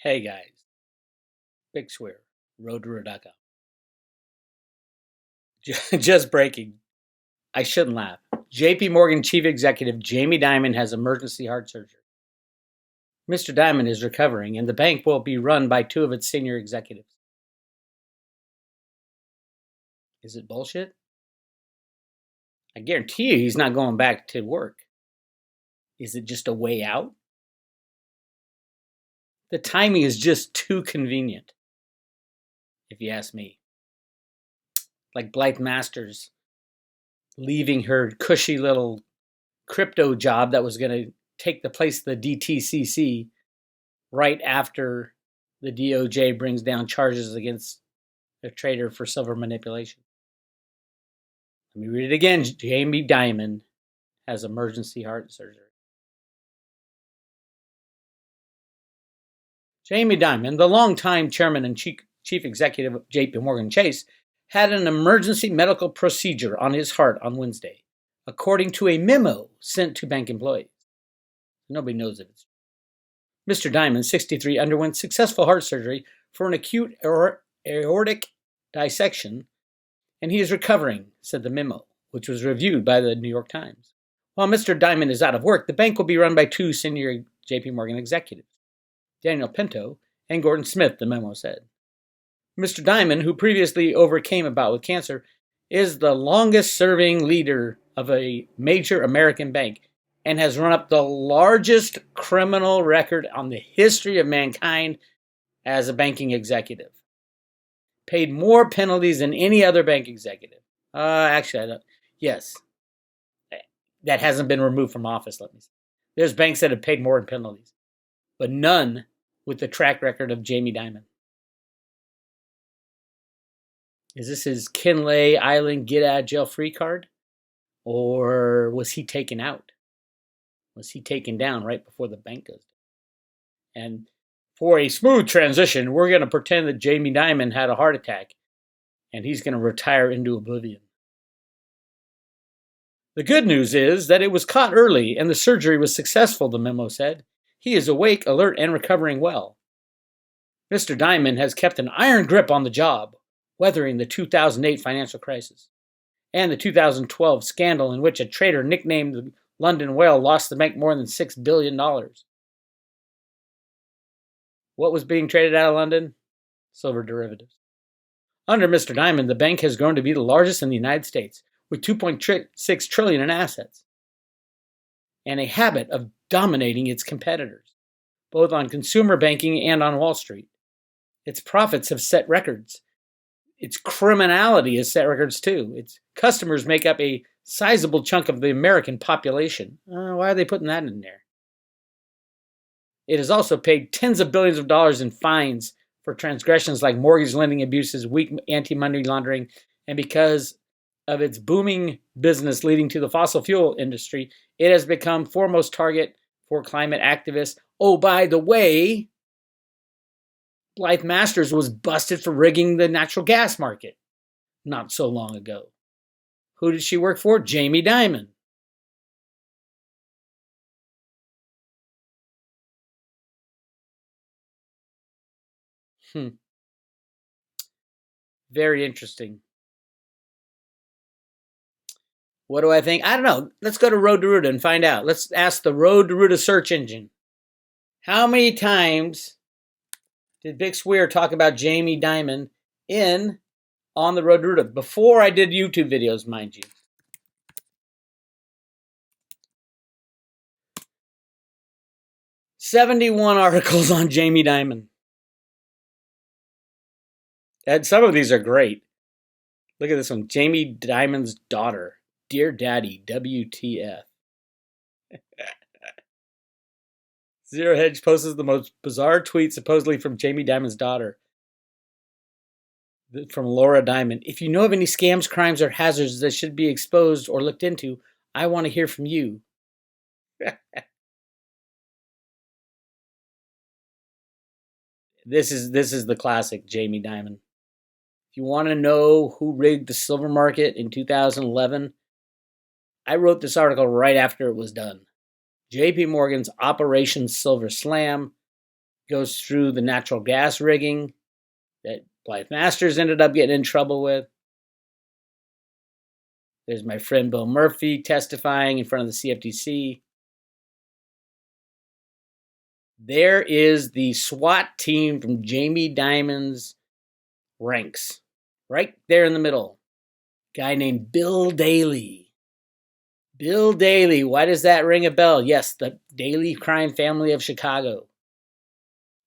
Hey guys, Bix Weir, roadrunner.com. Just breaking. I shouldn't laugh. JP Morgan Chief Executive Jamie Dimon has emergency heart surgery. Mr. Dimon is recovering, and the bank will be run by two of its senior executives. Is it bullshit? I guarantee you he's not going back to work. Is it just a way out? The timing is just too convenient, if you ask me. Like Blythe Masters leaving her cushy little crypto job that was going to take the place of the DTCC right after the DOJ brings down charges against a trader for silver manipulation. Let me read it again. Jamie Dimon has emergency heart surgery. Jamie Dimon, the longtime chairman and chief executive of JP Morgan Chase, had an emergency medical procedure on his heart on Wednesday, according to a memo sent to bank employees. Nobody knows if it's Mr. Dimon, 63, underwent successful heart surgery for an acute aortic dissection, and he is recovering, said the memo, which was reviewed by the New York Times. While Mr. Dimon is out of work, the bank will be run by two senior JP Morgan executives, Daniel Pinto and Gordon Smith, the memo said. Mr. Dimon, who previously overcame a bout with cancer, is the longest-serving leader of a major American bank and has run up the largest criminal record on the history of mankind as a banking executive. Paid more penalties than any other bank executive. Actually, I don't. Yes. That hasn't been removed from office, let me say. There's banks that have paid more in penalties, but none with the track record of Jamie Dimon. Is this his Kinley Island get out of jail free card? Or was he taken out? Was he taken down right before the bank goes down? And for a smooth transition, we're going to pretend that Jamie Dimon had a heart attack and he's going to retire into oblivion. The good news is that it was caught early and the surgery was successful, the memo said. He is awake, alert, and recovering well. Mr. Dimon has kept an iron grip on the job, weathering the 2008 financial crisis and the 2012 scandal in which a trader nicknamed the London Whale lost the bank more than $6 billion. What was being traded out of London? Silver derivatives. Under Mr. Dimon, the bank has grown to be the largest in the United States, with $2.6 trillion in assets, and a habit of dominating its competitors, both on consumer banking and on Wall Street. Its profits have set records. Its criminality has set records too. Its customers make up a sizable chunk of the American population. Why are they putting that in there? It has also paid tens of billions of dollars in fines for transgressions like mortgage lending abuses, weak anti-money laundering, and because of its booming business leading to the fossil fuel industry, it has become foremost target for climate activists. Oh, by the way, Blythe Masters was busted for rigging the natural gas market not so long ago. Who did she work for? Jamie Dimon. Very interesting. What do I think? I don't know. Let's go to Road to Ruta and find out. Let's ask the Road to Ruta search engine. How many times did Bix Weir talk about Jamie Dimon on the Road to Ruta? Before I did YouTube videos, mind you. "71 articles on Jamie Dimon." And some of these are great. Look at this one. Jamie Dimon's daughter. Dear Daddy, WTF. Zero Hedge posts the most bizarre tweet supposedly from Jamie Dimon's daughter. From Laura Dimon. If you know of any scams, crimes, or hazards that should be exposed or looked into, I want to hear from you. This is the classic Jamie Dimon. If you want to know who rigged the silver market in 2011, I wrote this article right after it was done. JP Morgan's Operation Silver Slam. Goes through the natural gas rigging that Blythe Masters ended up getting in trouble with. There's my friend Bill Murphy testifying in front of the CFTC. There is the SWAT team from Jamie Dimon's ranks, right there in the middle. Guy named Bill Daley. Bill Daley, why does that ring a bell? Yes, the Daley crime family of Chicago.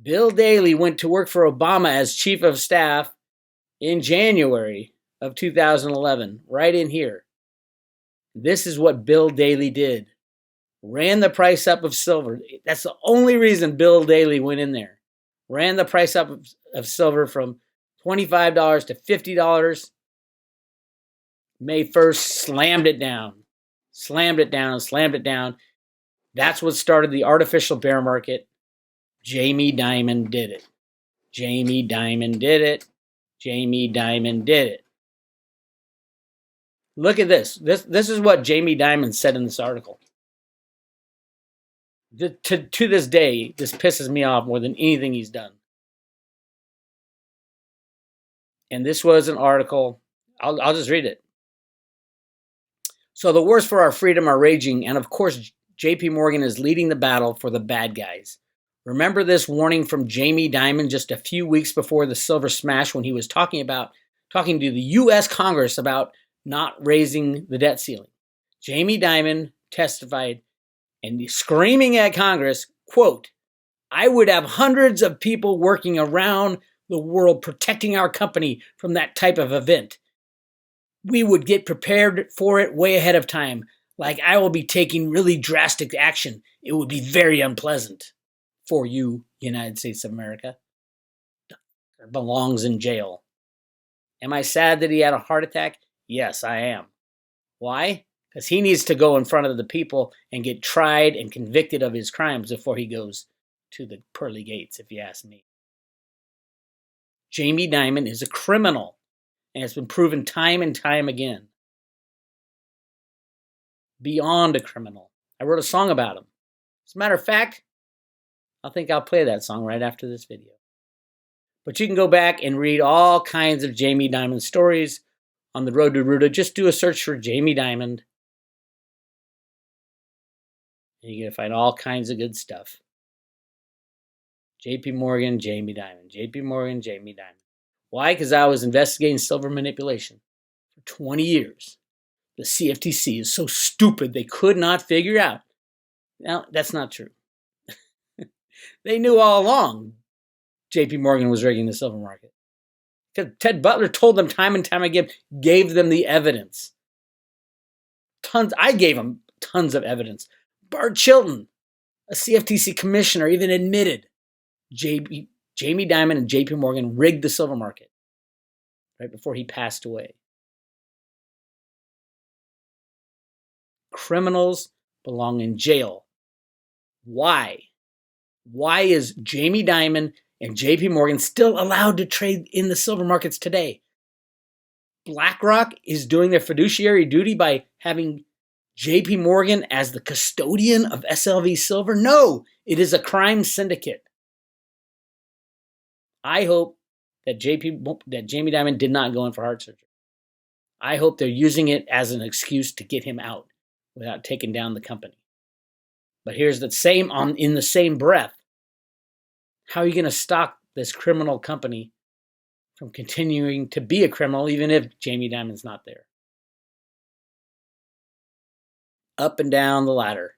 Bill Daley went to work for Obama as chief of staff in January of 2011, right in here. This is what Bill Daley did. Ran the price up of silver. That's the only reason Bill Daley went in there. Ran the price up of silver from $25 to $50. May 1st, slammed it down. Slammed it down. That's what started the artificial bear market. Jamie Dimon did it. Jamie Dimon did it. Jamie Dimon did it. Look at this. This is what Jamie Dimon said in this article. To this day, this pisses me off more than anything he's done. And this was an article. I'll just read it. So the wars for our freedom are raging, and of course, JP Morgan is leading the battle for the bad guys. Remember this warning from Jamie Dimon just a few weeks before the silver smash when he was talking to the U.S. Congress about not raising the debt ceiling. Jamie Dimon testified and screaming at Congress, quote, "I would have hundreds of people working around the world protecting our company from that type of event. We would get prepared for it way ahead of time. Like I will be taking really drastic action. It would be very unpleasant for you, United States of America. Belongs in jail." Am I sad that he had a heart attack? Yes, I am. Why? Because he needs to go in front of the people and get tried and convicted of his crimes before he goes to the pearly gates, if you ask me. Jamie Dimon is a criminal, and it's been proven time and time again. Beyond a criminal. I wrote a song about him. As a matter of fact, I think I'll play that song right after this video. But you can go back and read all kinds of Jamie Dimon stories on the road to Ruta. Just do a search for Jamie Dimon. And you're going to find all kinds of good stuff. JP Morgan, Jamie Dimon. JP Morgan, Jamie Dimon. Why? Because I was investigating silver manipulation for 20 years. The CFTC is so stupid they could not figure out. Now, that's not true. They knew all along JP Morgan was rigging the silver market. Because Ted Butler told them time and time again, gave them the evidence. I gave them tons of evidence. Bart Chilton, a CFTC commissioner, even admitted Jamie Dimon and JP Morgan rigged the silver market right before he passed away. Criminals belong in jail. Why? Why is Jamie Dimon and JP Morgan still allowed to trade in the silver markets today? BlackRock is doing their fiduciary duty by having JP Morgan as the custodian of SLV silver? No, it is a crime syndicate. I hope that Jamie Dimon did not go in for heart surgery. I hope they're using it as an excuse to get him out without taking down the company. But here's the same in the same breath. How are you going to stop this criminal company from continuing to be a criminal even if Jamie Dimon's not there? Up and down the ladder.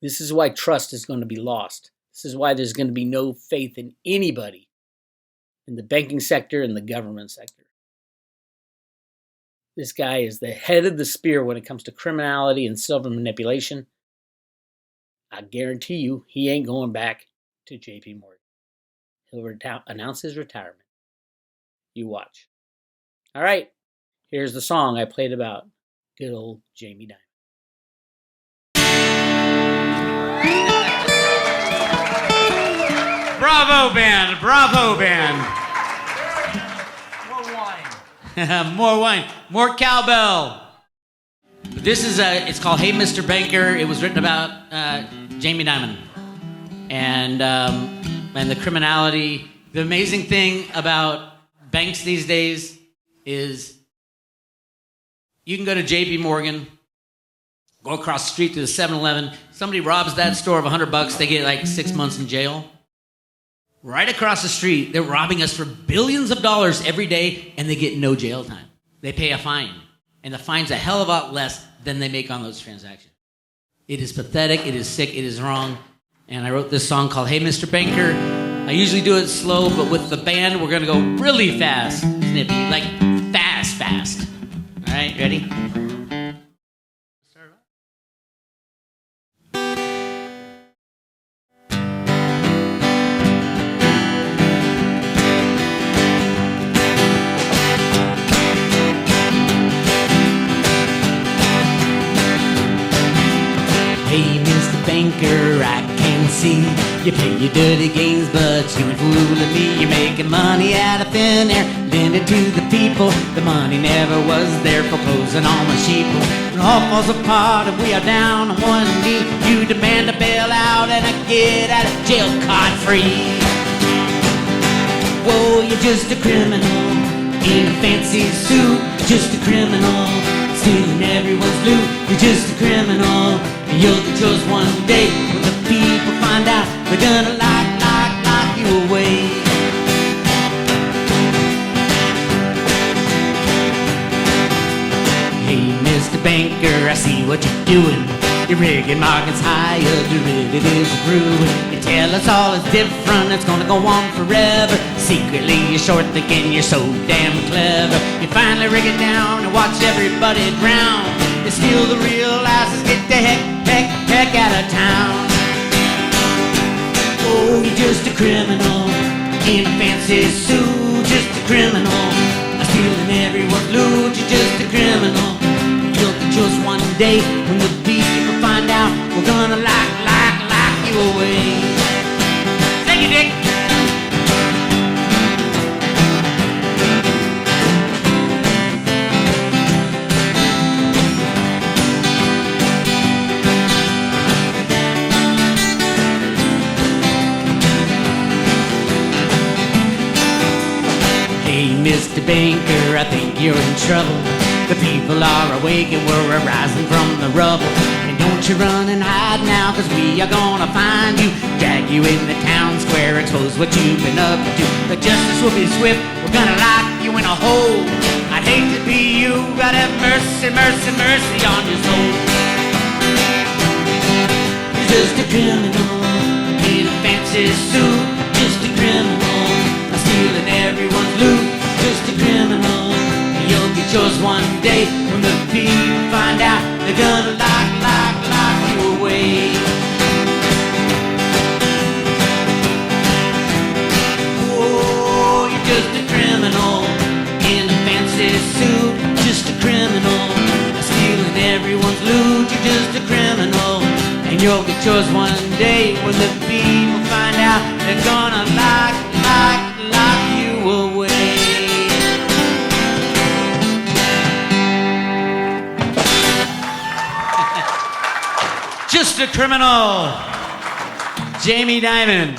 This is why trust is going to be lost. This is why there's going to be no faith in anybody in the banking sector and the government sector. This guy is the head of the spear when it comes to criminality and silver manipulation. I guarantee you he ain't going back to JP Morgan. He'll announce his retirement. You watch. All right, here's the song I played about good old Jamie Dimon. Bravo, band. Bravo, band. More wine. More wine. More cowbell. This is it's called Hey Mr. Banker. It was written about Jamie Dimon. And and the criminality. The amazing thing about banks these days is you can go to J.P. Morgan, go across the street to the 7-Eleven. Somebody robs that store of $100, they get like 6 months in jail. Right across the street, they're robbing us for billions of dollars every day, and they get no jail time. They pay a fine, and the fine's a hell of a lot less than they make on those transactions. It is pathetic, it is sick, it is wrong. And I wrote this song called Hey Mr. Banker. I usually do it slow, but with the band, we're gonna go really fast, snippy, like fast. All right, ready? Hey, Mr. Banker, I can see you play your dirty games, but you ain't fooling me. You're making money out of thin air, lending to the people. The money never was there, foreclosing on the sheeple. When all falls apart and we are down on one knee, you demand a bailout and a get out of jail card free. Whoa, you're just a criminal in a fancy suit. You're just a criminal, stealing everyone's loot. You're just a criminal. You'll get yours one day. When the people find out, they're gonna lock you away. Hey, Mr. Banker, I see what you're doing. You're rigging markets higher, derivatives are brewing. You tell us all is different, it's gonna go on forever. Secretly, you're short thinking you're so damn clever. You finally rig it down and watch everybody drown. You steal the real asses, get the heck out of town. Oh, you're just a criminal in a fancy suit, just a criminal, stealing everyone's loot. You're just a criminal. You'll get yours one day. When the people find out, we're gonna lock you away. Thank you, Dick. Mr. Banker, I think you're in trouble. The people are awake and we're arising from the rubble. And don't you run and hide now, cause we are gonna find you, drag you in the town square, expose what you've been up to. The justice will be swift, we're gonna lock you in a hole. I'd hate to be you, God have mercy on your soul. You're just a criminal in a fancy suit, just a criminal, stealing everyone's loot. Just a criminal, you'll get yours one day. When the people find out, they're gonna lock you away. Oh, you're just a criminal in a fancy suit. Just a criminal, stealing everyone's loot. You're just a criminal, and you'll get yours one day. When the people find out, they're gonna lock you away. Just a criminal, Jamie Dimon.